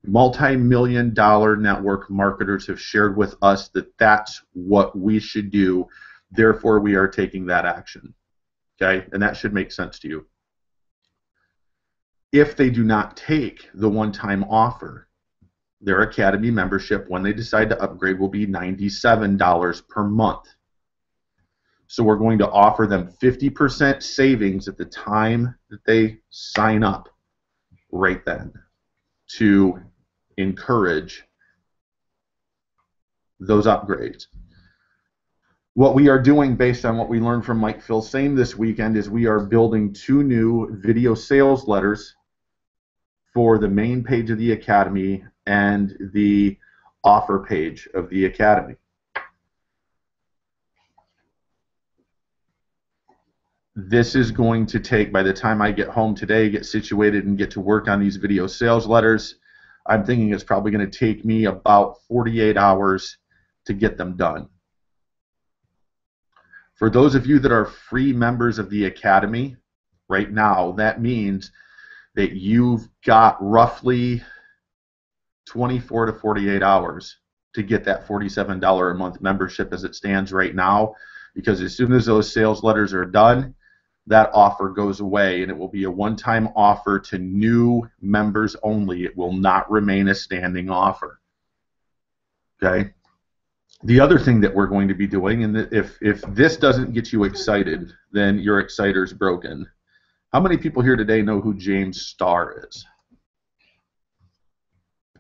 Multi-million-dollar network marketers have shared with us that that's what we should do. Therefore, we are taking that action. Okay? And that should make sense to you. If they do not take the one-time offer, their Academy membership, when they decide to upgrade, will be $97 per month. So we're going to offer them 50% savings at the time that they sign up right then to encourage those upgrades. What we are doing based on what we learned from Mike Filsane this weekend is we are building 2 new video sales letters for the main page of the Academy and the offer page of the Academy. This is going to take, by the time I get home today, get situated and get to work on these video sales letters, I'm thinking it's probably going to take me about 48 hours to get them done. For those of you that are free members of the Academy right now, that means that you've got roughly 24 to 48 hours to get that $47 a month membership as it stands right now, because as soon as those sales letters are done, that offer goes away, and it will be a one-time offer to new members only. It will not remain a standing offer. Okay? The other thing that we're going to be doing, and if this doesn't get you excited, then your exciter's broken. How many people here today know who James Starr is?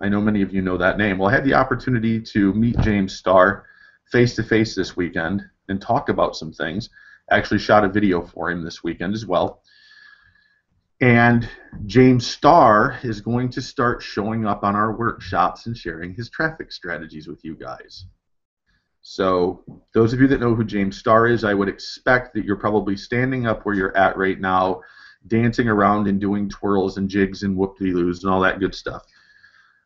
I know many of you know that name. Well, I had the opportunity to meet James Starr face-to-face this weekend and talk about some things. I actually shot a video for him this weekend as well. And James Starr is going to start showing up on our workshops and sharing his traffic strategies with you guys. So those of you that know who James Starr is, I would expect that you're probably standing up where you're at right now, dancing around and doing twirls and jigs and whoop-de-loos and all that good stuff,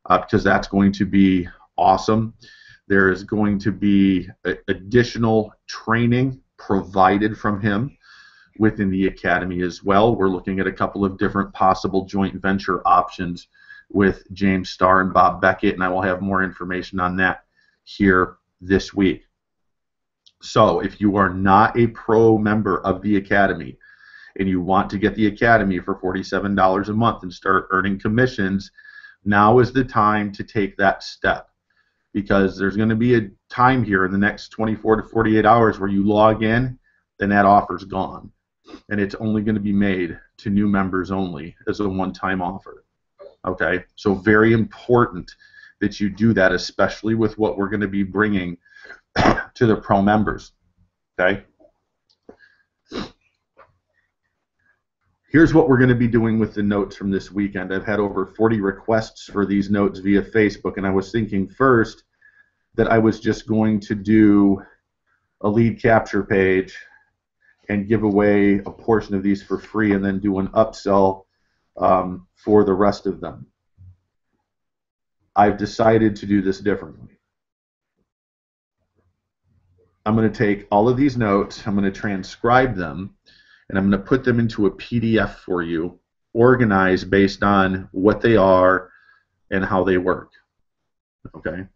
because that's going to be awesome. There is going to be additional training provided from him within the Academy as well. We're looking at a couple of different possible joint venture options with James Starr and Bob Beckett, and I will have more information on that here this week. So if you are not a pro member of the Academy and you want to get the Academy for $47 a month and start earning commissions, now is the time to take that step, because there's going to be a time here in the next 24 to 48 hours where you log in and that offer's gone, and it's only going to be made to new members only as a one-time offer. Okay, so very important that you do that, especially with what we're going to be bringing to the pro members. Okay, here's what we're going to be doing with the notes from this weekend. I've had over 40 requests for these notes via Facebook, and I was thinking first that I was just going to do a lead capture page and give away a portion of these for free and then do an upsell for the rest of them. I've decided to do this differently. I'm going to take all of these notes, I'm going to transcribe them, and I'm going to put them into a PDF for you, organized based on what they are and how they work. Okay?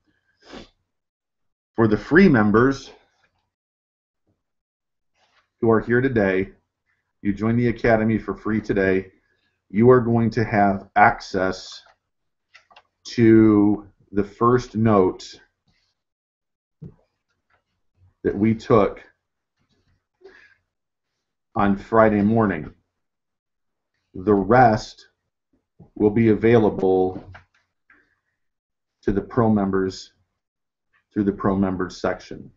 For the free members who are here today, you join the Academy for free today, you are going to have access to the first note that we took on Friday morning. The rest will be available to the pro members through the pro members section.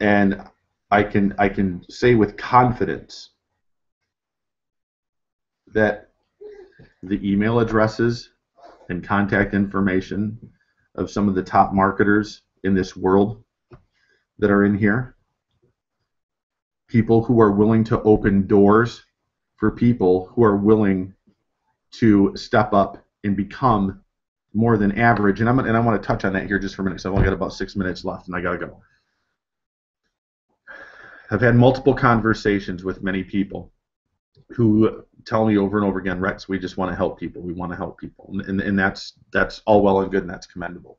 And I can say with confidence that the email addresses and contact information of some of the top marketers in this world that are in here, people who are willing to open doors for people who are willing to step up and become more than average. And I want to touch on that here just for a minute, because I've only got about 6 minutes left and I gotta go. I've had multiple conversations with many people, who tell me over and over again, Rex, we just want to help people. We want to help people, and that's all well and good, and that's commendable.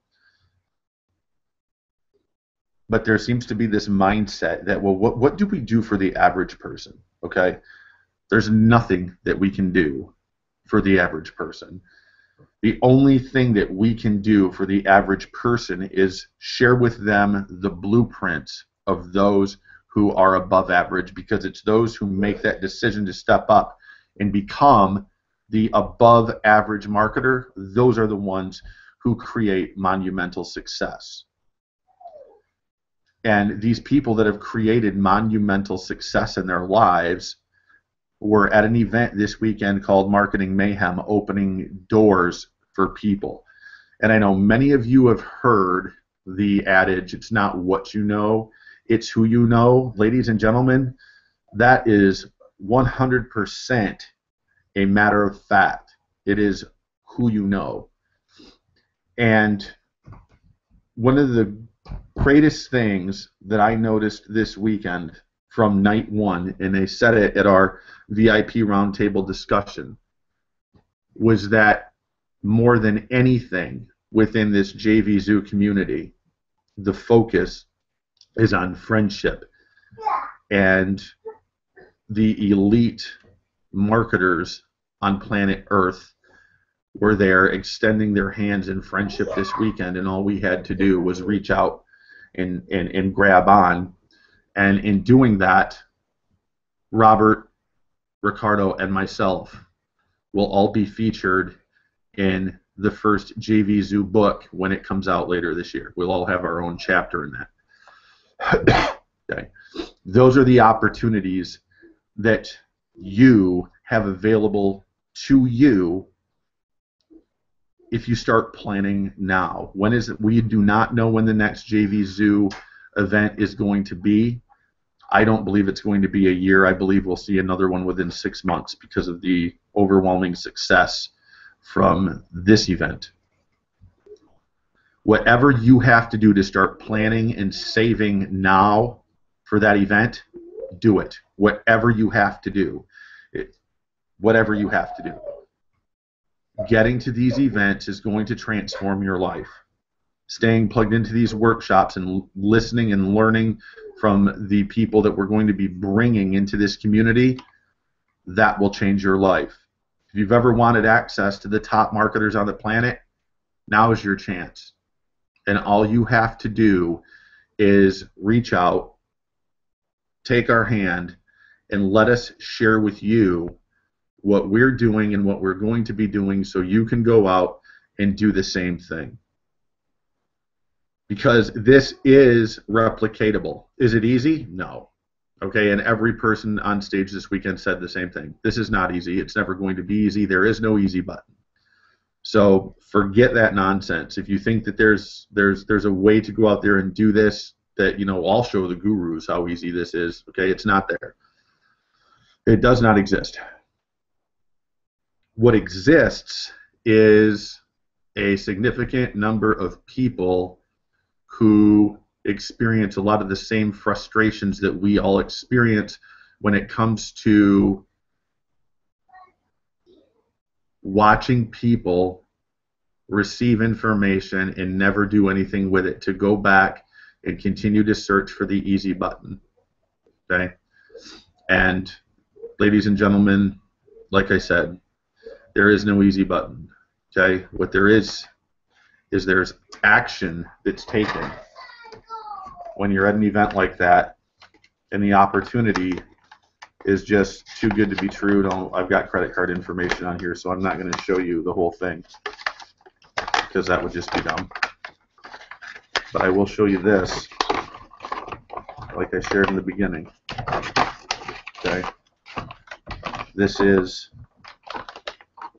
But there seems to be this mindset that, well, what do we do for the average person? Okay, there's nothing that we can do for the average person. The only thing that we can do for the average person is share with them the blueprints of those who are above average, because it's those who make that decision to step up and become the above average marketer. Those are the ones who create monumental success. And these people that have created monumental success in their lives were at an event this weekend called Marketing Mayhem, opening doors for people. And I know many of you have heard the adage, it's not what you know, it's who you know. Ladies and gentlemen, that is 100% a matter of fact. It is who you know. And one of the greatest things that I noticed this weekend from night one, and they said it at our VIP roundtable discussion, was that more than anything within this JV Zoo community, the focus is on friendship. And the elite marketers on planet Earth were there extending their hands in friendship this weekend, and all we had to do was reach out and grab on. And in doing that, Robert, Ricardo, and myself will all be featured in the first JV Zoo book when it comes out later this year. We'll all have our own chapter in that. Okay. Those are the opportunities that you have available to you if you start planning now. When is it? We do not know when the next JV Zoo event is going to be. I don't believe it's going to be a year. I believe we'll see another one within 6 months because of the overwhelming success from this event. Whatever you have to do to start planning and saving now for that event, do it. Whatever you have to do. Whatever you have to do. Getting to these events is going to transform your life. Staying plugged into these workshops and listening and learning from the people that we're going to be bringing into this community, that will change your life. If you've ever wanted access to the top marketers on the planet, now is your chance. And all you have to do is reach out, take our hand, and let us share with you what we're doing and what we're going to be doing so you can go out and do the same thing. Because this is replicatable. Is it easy? No. Okay, and every person on stage this weekend said the same thing. This is not easy. It's never going to be easy. There is no easy button. So forget that nonsense. If you think that there's a way to go out there and do this, that, you know, I'll show the gurus how easy this is. Okay, it's not there. It does not exist. What exists is a significant number of people who experience a lot of the same frustrations that we all experience when it comes to watching people receive information and never do anything with it, to go back and continue to search for the easy button. Okay? And ladies and gentlemen, like I said, there is no easy button. Okay? What there is there's action that's taken when you're at an event like that, and the opportunity is just too good to be true. I've got credit card information on here, so I'm not going to show you the whole thing because that would just be dumb. But I will show you this, like I shared in the beginning. Okay, this is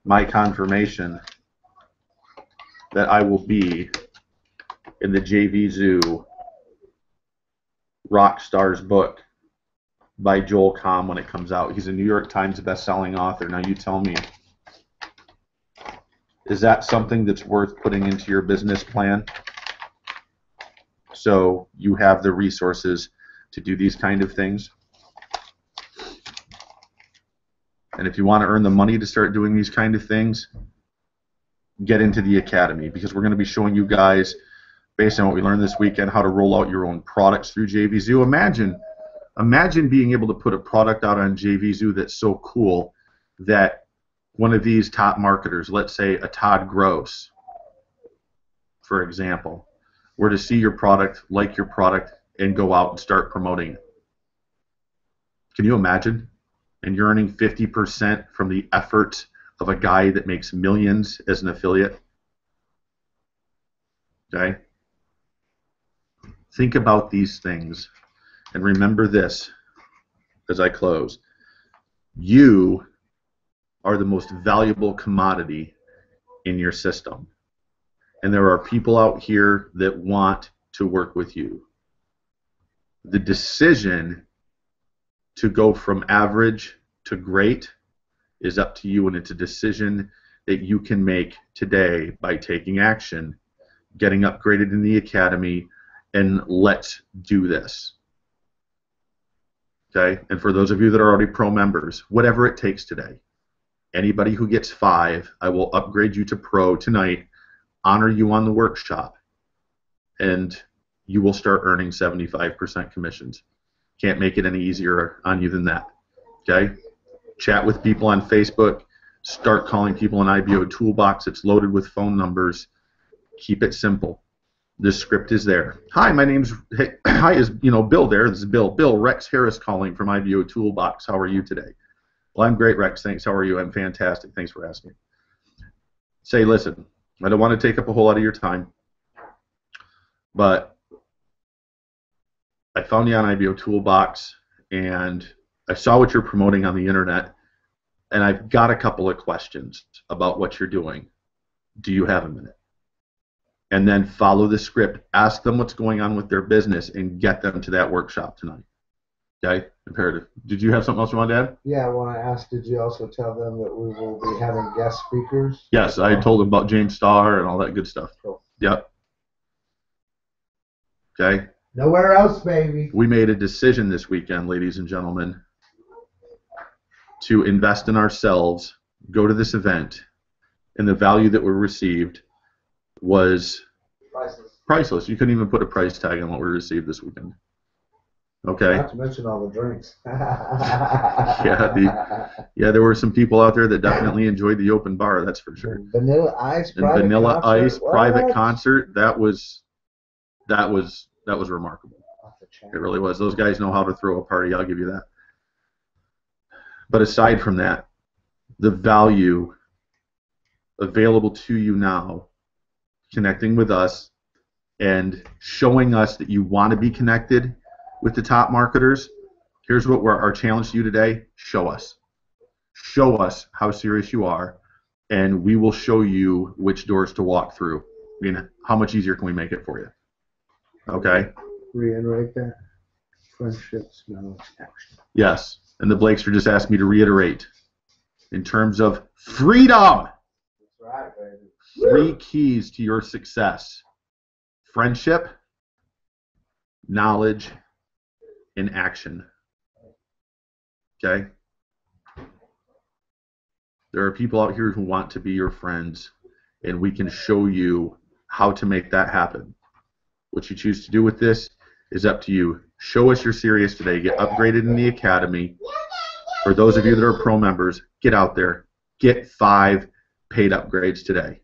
my confirmation that I will be in the JV Zoo Rock Stars book by Joel Comm when it comes out. He's a New York Times best-selling author. Now you tell me, is that something that's worth putting into your business plan so you have the resources to do these kind of things? And if you want to earn the money to start doing these kind of things, get into the academy, because we're going to be showing you guys, based on what we learned this weekend, how to roll out your own products through JVZoo. Imagine being able to put a product out on JVZoo that's so cool that one of these top marketers, let's say a Todd Gross, for example, were to see your product, like your product, and go out and start promoting it. Can you imagine? And you're earning 50% from the effort of a guy that makes millions as an affiliate. Okay? Think about these things, and remember this as I close. You are the most valuable commodity in your system. And there are people out here that want to work with you. The decision to go from average to great is up to you, and it's a decision that you can make today by taking action, getting upgraded in the academy, and let's do this. Okay? And for those of you that are already pro members, whatever it takes today, anybody who gets 5, I will upgrade you to pro tonight, honor you on the workshop, and you will start earning 75% commissions. Can't make it any easier on you than that. Okay? Chat with people on Facebook. Start calling people in IBO Toolbox. It's loaded with phone numbers. Keep it simple. The script is there. Hi, my name's Bill there. This is Bill. Bill, Rex Harris calling from IBO Toolbox. How are you today? Well, I'm great, Rex. Thanks. How are you? I'm fantastic. Thanks for asking. Say, listen, I don't want to take up a whole lot of your time, but I found you on IBO Toolbox, and I saw what you're promoting on the internet, and I've got a couple of questions about what you're doing. Do you have a minute? And then follow the script. Ask them what's going on with their business and get them to that workshop tonight. Okay? Imperative. Did you have something else you wanted to add? Yeah, when I asked, did you also tell them that we will be having guest speakers? Yes, I told them about James Starr and all that good stuff. Cool. Yep. Okay? Nowhere else, baby. We made a decision this weekend, ladies and gentlemen, to invest in ourselves, go to this event, and the value that we received was priceless. You couldn't even put a price tag on what we received this weekend. Okay? Not to mention all the drinks. Yeah, there were some people out there that definitely enjoyed the open bar, that's for sure. Vanilla Ice, and Vanilla Ice private concert, that was remarkable. It really was. Those guys know how to throw a party, I'll give you that. But aside from that, the value available to you now, connecting with us and showing us that you want to be connected with the top marketers, here's what our challenge to you today. Show us. Show us how serious you are, and we will show you which doors to walk through. I mean, how much easier can we make it for you? Okay? Reiterate that. Friendships, knowledge, action. Yes. And the Blakester just asked me to reiterate. In terms of freedom. That's right, baby. 3 keys to your success. Friendship, knowledge, and action. Okay? There are people out here who want to be your friends, and we can show you how to make that happen. What you choose to do with this is up to you. Show us you're serious today. Get upgraded in the academy. For those of you that are pro members, get out there. Get 5 paid upgrades today.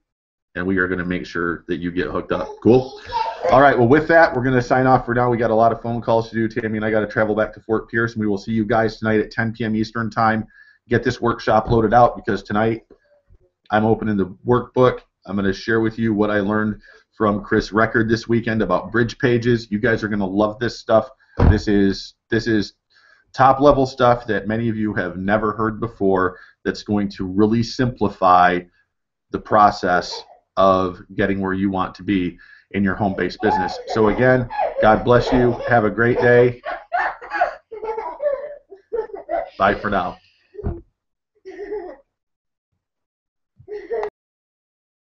And we are going to make sure that you get hooked up. Cool? All right, well, with that, we're going to sign off for now. We got a lot of phone calls to do. Tammy and I got to travel back to Fort Pierce, and we will see you guys tonight at 10 p.m. Eastern Time. Get this workshop loaded out, because tonight I'm opening the workbook. I'm going to share with you what I learned from Chris Record this weekend about bridge pages. You guys are going to love this stuff. This is top-level stuff that many of you have never heard before, that's going to really simplify the process of getting where you want to be in your home-based business. So again, God bless you. Have a great day. Bye for now.